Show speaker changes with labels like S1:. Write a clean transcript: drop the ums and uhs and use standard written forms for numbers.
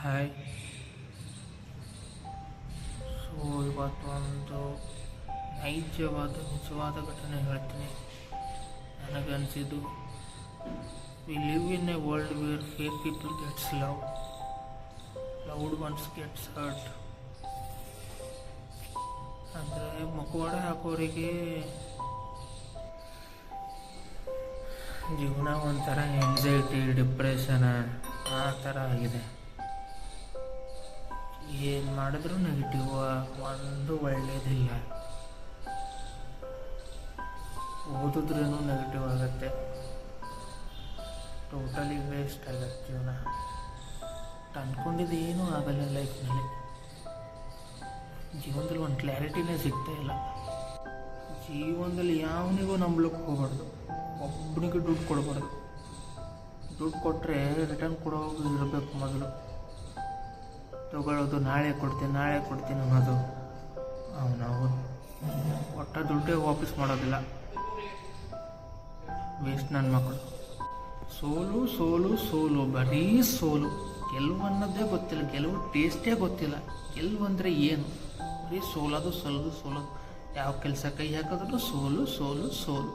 S1: Hi. So ಇವತ್ತೊಂದು ನಿಜವಾದ ಘಟನೆ ಹೇಳ್ತೀನಿ. ನನಗನ್ಸಿದ್ದು, we live in a world where fake people gets loved ones gets hurt. ಅಂದರೆ ಮುಖವಾಡ ಹಾಕೋರಿಗೆ ಜೀವನ ಒಂಥರ ಎಂಗ್ಸೈಟಿ, ಡಿಪ್ರೆಷನ್ ಆ ಥರ ಆಗಿದೆ. ಏನು ಮಾಡಿದ್ರು ನೆಗೆಟಿವ್, ಒಂದು ಒಳ್ಳೆಯದಿಲ್ಲ. ಓದಿದ್ರೂ ನೆಗೆಟಿವ್ ಆಗುತ್ತೆ, ಟೋಟಲಿ ವೇಸ್ಟ್ ಆಗುತ್ತೆ ಜೀವನ. ಅಂದ್ಕೊಂಡಿದ್ದು ಏನೂ ಆಗಲ್ಲ ಲೈಫ್ನಲ್ಲಿ. ಜೀವನದಲ್ಲಿ ಒಂದು ಕ್ಲಾರಿಟಿನೇ ಸಿಗ್ತಾ ಇಲ್ಲ. ಜೀವನದಲ್ಲಿ ಯಾವನಿಗೂ ನಂಬಲಿಕ್ಕೆ ಹೋಗ್ಬಾರ್ದು, ಒಬ್ಬನಿಗೆ ದುಡ್ಡು ಕೊಡಬಾರ್ದು. ದುಡ್ಡು ಕೊಟ್ಟರೆ ರಿಟರ್ನ್ ಕೊಡೋದು ಇರಬೇಕು. ಮೊದಲು ತಗೊಳ್ಳೋದು ನಾಳೆ ಕೊಡ್ತೀನಿ ಅನ್ನೋದು ನಾವು ಒಟ್ಟ ದುಡ್ಡೇ ವಾಪಸ್ ಮಾಡೋದಿಲ್ಲ. ವೇಸ್ಟ್ ನನ್ನ ಮಕ್ಕಳು. ಸೋಲು, ಬರೀ ಸೋಲು. ಗೆಲುವು ಅನ್ನೋದೇ ಗೊತ್ತಿಲ್ಲ, ಗೆಲುವು ಟೇಸ್ಟೇ ಗೊತ್ತಿಲ್ಲ. ಗೆಲುವು ಅಂದರೆ ಏನು? ಬರೀ ಸೋಲೋದು. ಯಾವ ಕೆಲಸ ಕೈ ಹಾಕಿದ್ರು ಸೋಲು.